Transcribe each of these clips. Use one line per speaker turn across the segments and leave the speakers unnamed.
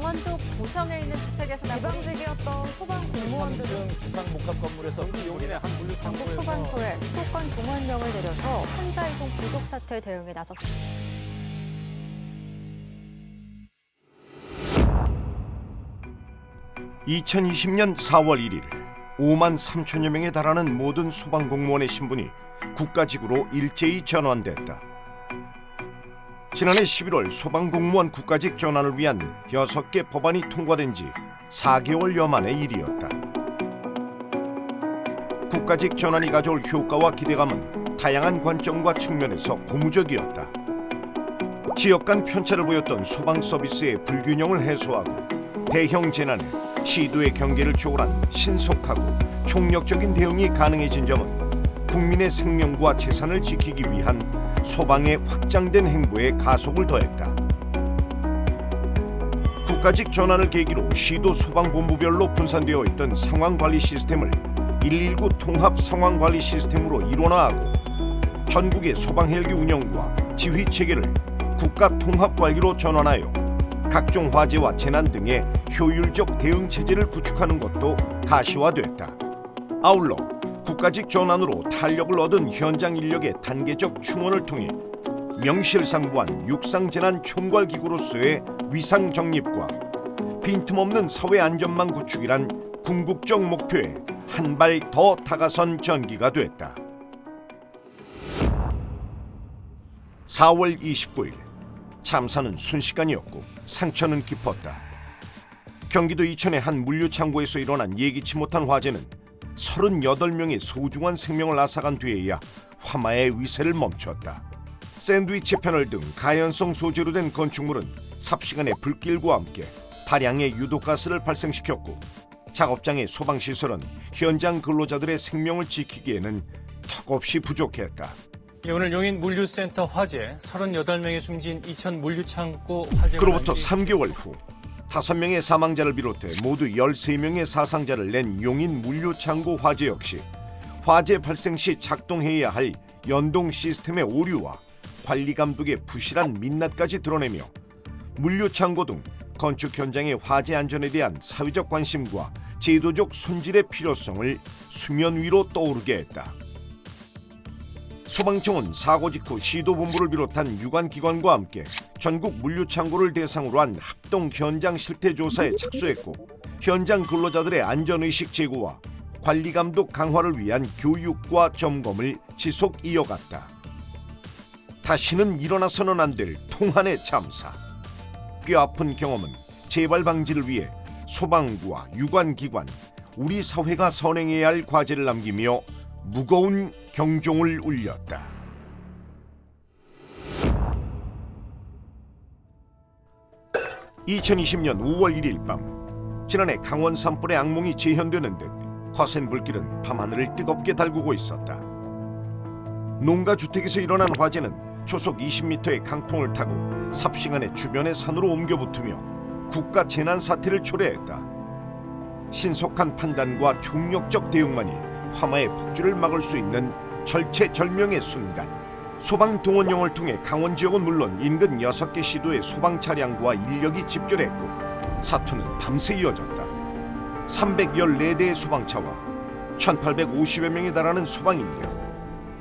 강원도 고성에 있는 주택에서
지방직이었던 소방 공무원들은
삼층 주상복합 건물에서 용인의 한
경북
물류창고에서
소방서에 수도권 동원령을 내려서 환자 이송 부족 사태 대응에 나섰습니다.
(2020년 4월 1일) 5만 3천여 명에 달하는 모든 소방공무원의 신분이 국가직으로 일제히 전환됐다. 지난해 11월 소방공무원 국가직 전환을 위한 6개 법안이 통과된 지 4개월여 만의 일이었다. 국가직 전환이 가져올 효과와 기대감은 다양한 관점과 측면에서 고무적이었다. 지역 간 편차를 보였던 소방 서비스의 불균형을 해소하고 대형 재난에 시도의 경계를 초월한 신속하고 총력적인 대응이 가능해진 점은 국민의 생명과 재산을 지키기 위한 소방의 확장된 행보에 가속을 더했다. 국가직 전환을 계기로 시도 소방본부별로 분산되어 있던 상황관리 시스템을 119 통합 상황관리 시스템으로 일원화하고 전국의 소방헬기 운영과 지휘 체계를 국가 통합관리로 전환하여 각종 화재와 재난 등의 효율적 대응 체제를 구축하는 것도 가시화됐다. 아울러 국가직 전환으로 탄력을 얻은 현장 인력의 단계적 충원을 통해 명실상부한 육상재난총괄기구로서의 위상 정립과 빈틈없는 사회 안전망 구축이란 궁극적 목표에 한 발 더 다가선 전기가 됐다. 4월 29일 참사는 순식간이었고 상처는 깊었다. 경기도 이천의 한 물류창고에서 일어난 예기치 못한 화재는 38명의 소중한 생명을 앗아간 뒤에야 화마의 위세를 멈췄다. 샌드위치 패널 등 가연성 소재로 된 건축물은 삽시간에 불길과 함께 다량의 유독가스를 발생시켰고 작업장의 소방시설은 현장 근로자들의 생명을 지키기에는 턱없이 부족했다.
오늘 용인 물류센터 화재 38명이 숨진 이천 물류창고 화재.
그로부터 3개월 후 5명의 사망자를 비롯해 모두 13명의 사상자를 낸 용인 물류창고 화재 역시 화재 발생 시 작동해야 할 연동 시스템의 오류와 관리 감독의 부실한 민낯까지 드러내며 물류창고 등 건축 현장의 화재 안전에 대한 사회적 관심과 제도적 손질의 필요성을 수면 위로 떠오르게 했다. 소방청은 사고 직후 시도본부를 비롯한 유관기관과 함께 전국 물류창고를 대상으로 한 합동 현장 실태조사에 착수했고 현장 근로자들의 안전의식 제고와 관리감독 강화를 위한 교육과 점검을 지속 이어갔다. 다시는 일어나서는 안 될 통한의 참사. 뼈아픈 경험은 재발 방지를 위해 소방부와 유관기관, 우리 사회가 선행해야 할 과제를 남기며 무거운 경종을 울렸다. (2020년 5월 1일) 밤 지난해 강원 산불의 악몽이 재현되는 듯 거센 불길은 밤하늘을 뜨겁게 달구고 있었다. 농가 주택에서 일어난 화재는 초속 20m의 강풍을 타고 삽시간에 주변의 산으로 옮겨붙으며 국가 재난 사태를 초래했다. 신속한 판단과 총력적 대응만이 화마의 폭주를 막을 수 있는 절체절명의 순간. 소방 동원령을 통해 강원 지역은 물론 인근 6개 시도의 소방 차량과 인력이 집결했고 사투는 밤새 이어졌다. 314대의 소방차와 1,850여 명에 달하는 소방 인력,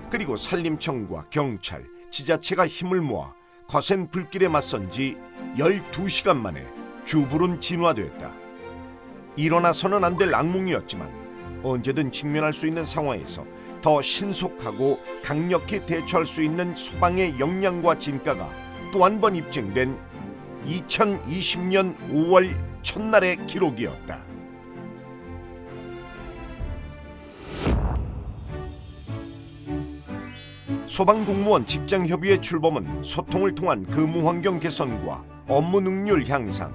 그리고 산림청과 경찰, 지자체가 힘을 모아 거센 불길에 맞선 지 12시간 만에 주불은 진화됐다. 일어나서는 안 될 악몽이었지만 언제든 직면할 수 있는 상황에서 더 신속하고 강력히 대처할 수 있는 소방의 역량과 진가가 또 한 번 입증된 2020년 5월 첫날의 기록이었다. 소방공무원 직장협의회 출범은 소통을 통한 근무환경 개선과 업무 능률 향상,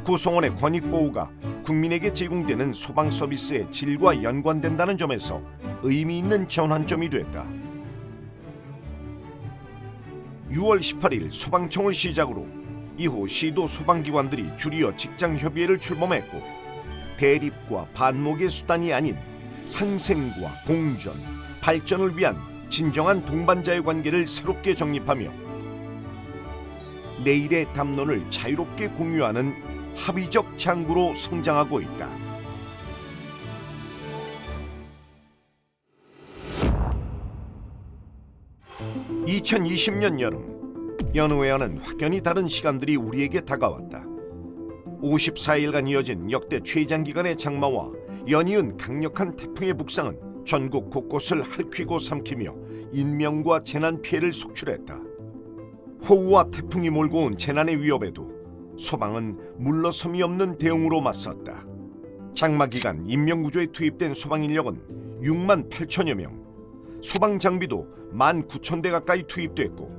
구성원의 권익보호가 국민에게 제공되는 소방 서비스의 질과 연관된다는 점에서 의미 있는 전환점이 됐다. 6월 18일 소방청을 시작으로 이후 시도 소방기관들이 줄이어 직장협의회를 출범했고 대립과 반목의 수단이 아닌 상생과 공존, 발전을 위한 진정한 동반자의 관계를 새롭게 정립하며 내일의 담론을 자유롭게 공유하는 합의적 장구로 성장하고 있다. (2020년) 여름, 여느 외와는 확연히 다른 시간들이 우리에게 다가왔다. 54일간 이어진 역대 최장기간의 장마와 연이은 강력한 태풍의 북상은 전국 곳곳을 핥히고 삼키며 인명과 재난 피해를 속출했다. 호우와 태풍이 몰고 온 재난의 위협에도 소방은 물러섬이 없는 대응으로 맞섰다. 장마 기간 인명구조에 투입된 소방 인력은 6만 8천여 명, 소방 장비도 19,000대 가까이 투입됐고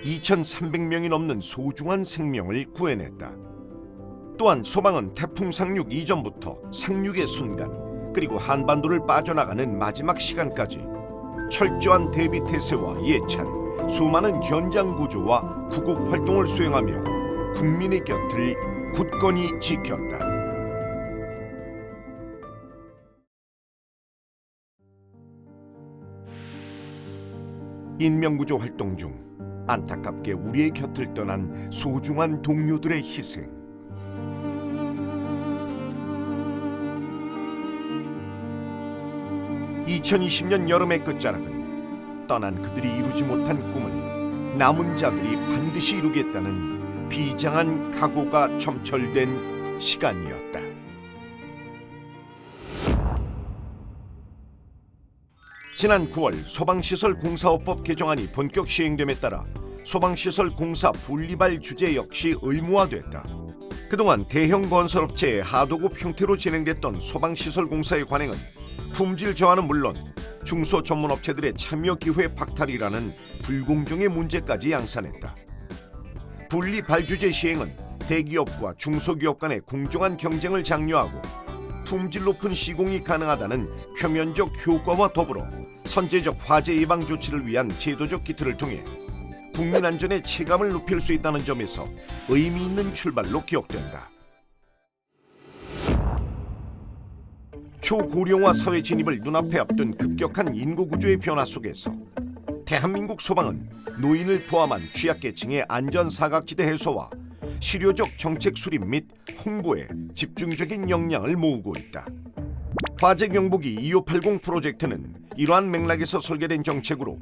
2,300명이 넘는 소중한 생명을 구해냈다. 또한 소방은 태풍 상륙 이전부터 상륙의 순간 그리고 한반도를 빠져나가는 마지막 시간까지 철저한 대비 태세와 예찬, 수많은 현장 구조와 구국 활동을 수행하며 국민의 곁을 굳건히 지켰다. 인명구조 활동 중 안타깝게 우리의 곁을 떠난 소중한 동료들의 희생. (2020년) 여름의 끝자락은 떠난 그들이 이루지 못한 꿈을 남은 자들이 반드시 이루겠다는 비장한 각오가 점철된 시간이었다. 지난 9월 소방시설 공사업법 개정안이 본격 시행됨에 따라 소방시설 공사 분리발 규제 역시 의무화됐다. 그동안 대형 건설업체의 하도급 형태로 진행됐던 소방시설 공사의 관행은 품질 저하는 물론 중소 전문업체들의 참여 기회 박탈이라는 불공정의 문제까지 양산했다. 분리 발주제 시행은 대기업과 중소기업 간의 공정한 경쟁을 장려하고 품질 높은 시공이 가능하다는 표면적 효과와 더불어 선제적 화재 예방 조치를 위한 제도적 기틀을 통해 국민 안전의 체감을 높일 수 있다는 점에서 의미 있는 출발로 기억된다. 초고령화 사회 진입을 눈앞에 앞둔 급격한 인구구조의 변화 속에서 대한민국 소방은 노인을 포함한 취약계층의 안전사각지대 해소와 실효적 정책 수립 및 홍보에 집중적인 역량을 모으고 있다. 화재경보기 2580 프로젝트는 이러한 맥락에서 설계된 정책으로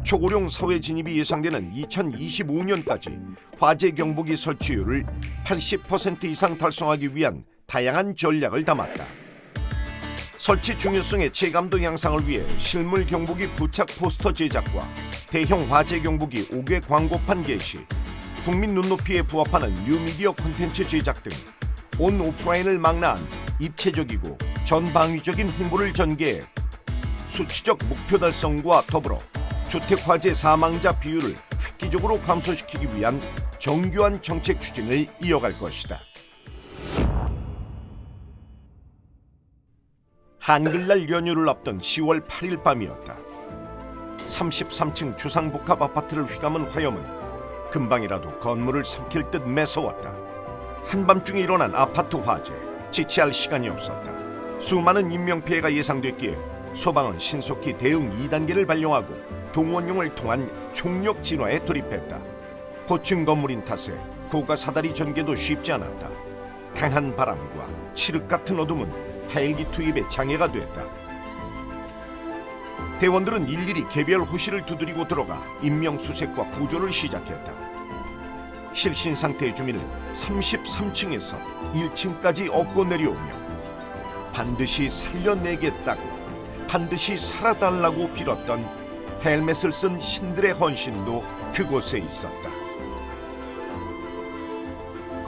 초고령 사회 진입이 예상되는 2025년까지 화재경보기 설치율을 80% 이상 달성하기 위한 다양한 전략을 담았다. 설치 중요성의 체감도 향상을 위해 실물 경보기 부착 포스터 제작과 대형 화재 경보기 5개 광고판 게시, 국민 눈높이에 부합하는 뉴미디어 콘텐츠 제작 등 온 오프라인을 망라한 입체적이고 전방위적인 홍보를 전개해 수치적 목표 달성과 더불어 주택 화재 사망자 비율을 획기적으로 감소시키기 위한 정교한 정책 추진을 이어갈 것이다. 한글날 연휴를 앞둔 10월 8일 밤이었다. 33층 주상복합 아파트를 휘감은 화염은 금방이라도 건물을 삼킬 듯 매서웠다. 한밤중에 일어난 아파트 화재, 지체할 시간이 없었다. 수많은 인명피해가 예상됐기에 소방은 신속히 대응 2단계를 발령하고 동원용을 통한 총력 진화에 돌입했다. 고층 건물인 탓에 고가 사다리 전개도 쉽지 않았다. 강한 바람과 칠흑 같은 어둠은 헬기 투입에 장애가 됐다. 대원들은 일일이 개별 호실을 두드리고 들어가 인명수색과 구조를 시작했다. 실신 상태의 주민을 33층에서 1층까지 업고 내려오며 반드시 살려내겠다고, 반드시 살아달라고 빌었던 헬멧을 쓴 신들의 헌신도 그곳에 있었다.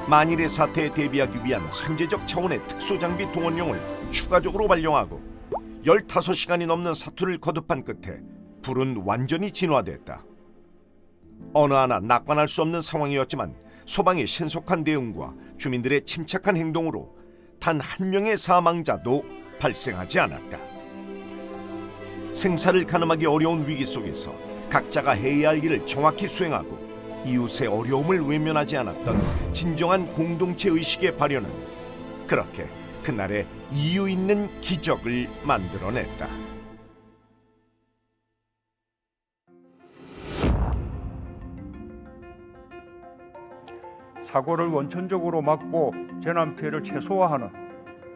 만일의 사태에 대비하기 위한 선제적 차원의 특수장비 동원용을 추가적으로 발령하고 15시간이 넘는 사투를 거듭한 끝에 불은 완전히 진화됐다. 어느 하나 낙관할 수 없는 상황이었지만 소방의 신속한 대응과 주민들의 침착한 행동으로 단 한 명의 사망자도 발생하지 않았다. 생사를 가늠하기 어려운 위기 속에서 각자가 해야 할 일을 정확히 수행하고 이웃의 어려움을 외면하지 않았던 진정한 공동체 의식의 발현은 그렇게 그날의 이유 있는 기적을 만들어냈다.
사고를 원천적으로 막고 재난 피해를 최소화하는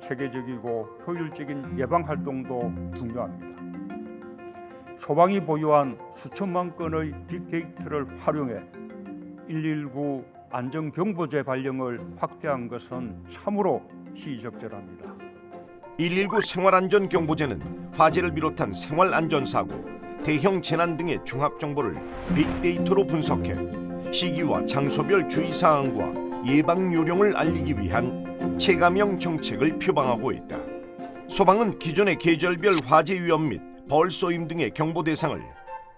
체계적이고 효율적인 예방 활동도 중요합니다. 소방이 보유한 수천만 건의 빅데이터를 활용해 119 안전경보제 발령을 확대한 것은 참으로 시의적절합니다.
119 생활안전경보제는 화재를 비롯한 생활안전사고, 대형 재난 등의 종합정보를 빅데이터로 분석해 시기와 장소별 주의사항과 예방요령을 알리기 위한 체감형 정책을 표방하고 있다. 소방은 기존의 계절별 화재 위험 및 벌쏘임 등의 경보 대상을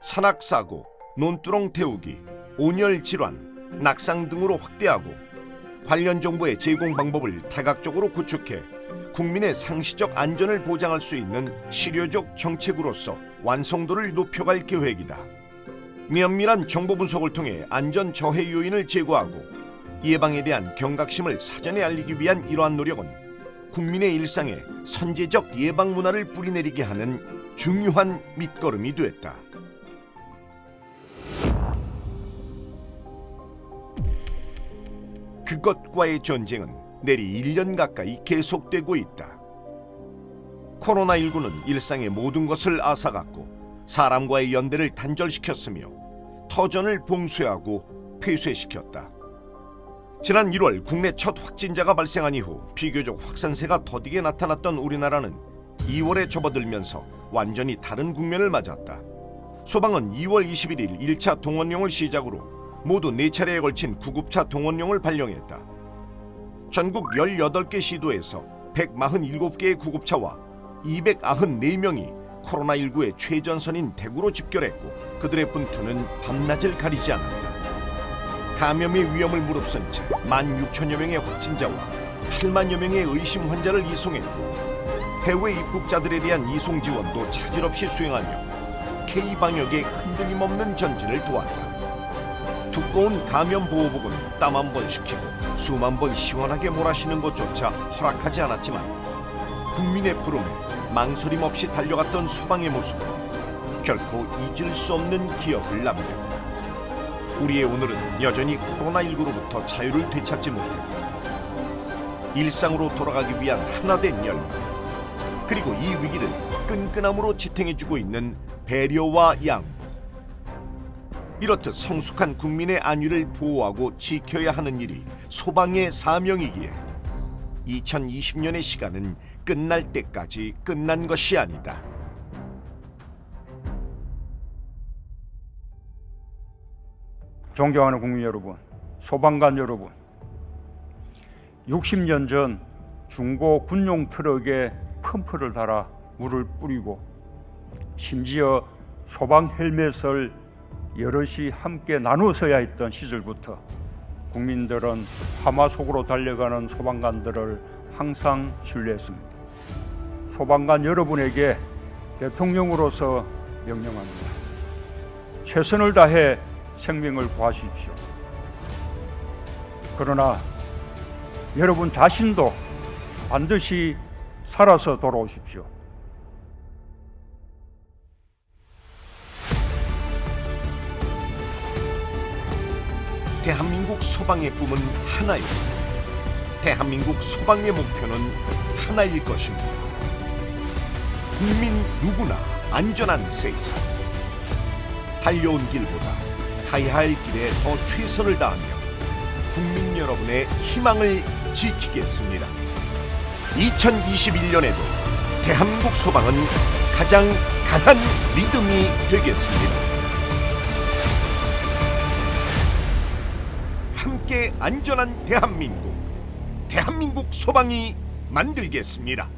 산악사고, 논두렁 태우기, 온열질환, 낙상 등으로 확대하고 관련 정보의 제공 방법을 다각적으로 구축해 국민의 상시적 안전을 보장할 수 있는 실효적 정책으로서 완성도를 높여갈 계획이다. 면밀한 정보 분석을 통해 안전 저해 요인을 제거하고 예방에 대한 경각심을 사전에 알리기 위한 이러한 노력은 국민의 일상에 선제적 예방 문화를 뿌리내리게 하는 중요한 밑거름이 됐다. 그것과의 전쟁은 내리 1년 가까이 계속되고 있다. 코로나19는 일상의 모든 것을 앗아갔고 사람과의 연대를 단절시켰으며 터전을 봉쇄하고 폐쇄시켰다. 지난 1월 국내 첫 확진자가 발생한 이후 비교적 확산세가 더디게 나타났던 우리나라는 2월에 접어들면서 완전히 다른 국면을 맞았다. 소방은 2월 21일 1차 동원령을 시작으로 모두 4차례에 걸친 구급차 동원령을 발령했다. 전국 18개 시도에서 147개의 구급차와 294명이 코로나19의 최전선인 대구로 집결했고 그들의 분투는 밤낮을 가리지 않았다. 감염의 위험을 무릅쓴 채 16,000여 명의 확진자와 8만여 명의 의심 환자를 이송했고 해외 입국자들에 대한 이송 지원도 차질 없이 수행하며 K방역의 흔들림 없는 전진을 도왔다. 두꺼운 감염 보호복은 땀 한 번 식히고 수만 번 시원하게 몰아쉬는 것조차 허락하지 않았지만 국민의 부름에 망설임 없이 달려갔던 소방의 모습은 결코 잊을 수 없는 기억을 남겼다. 우리의 오늘은 여전히 코로나19로부터 자유를 되찾지 못했다. 일상으로 돌아가기 위한 하나된 열망, 그리고 이 위기를 끈끈함으로 지탱해주고 있는 배려와 양보. 이렇듯 성숙한 국민의 안위를 보호하고 지켜야 하는 일이 소방의 사명이기에 2020년의 시간은 끝날 때까지 끝난 것이 아니다.
존경하는 국민 여러분, 소방관 여러분, 60년 전 중고 군용 트럭에 펌프를 달아 물을 뿌리고 심지어 소방 헬멧을 여럿이 함께 나누어 써야 했던 시절부터 국민들은 화마 속으로 달려가는 소방관들을 항상 신뢰했습니다. 소방관 여러분에게 대통령으로서 명령합니다. 최선을 다해 생명을 구하십시오. 그러나 여러분 자신도 반드시 살아서 돌아오십시오.
대한민국 소방의 꿈은 하나입니다. 대한민국 소방의 목표는 하나일 것입니다. 국민 누구나 안전한 세상. 달려온 길보다 가야 할 길에 더 최선을 다하며 국민 여러분의 희망을 지키겠습니다. 2021년에도 대한민국 소방은 가장 강한 믿음이 되겠습니다. 함께 안전한 대한민국 소방이 만들겠습니다.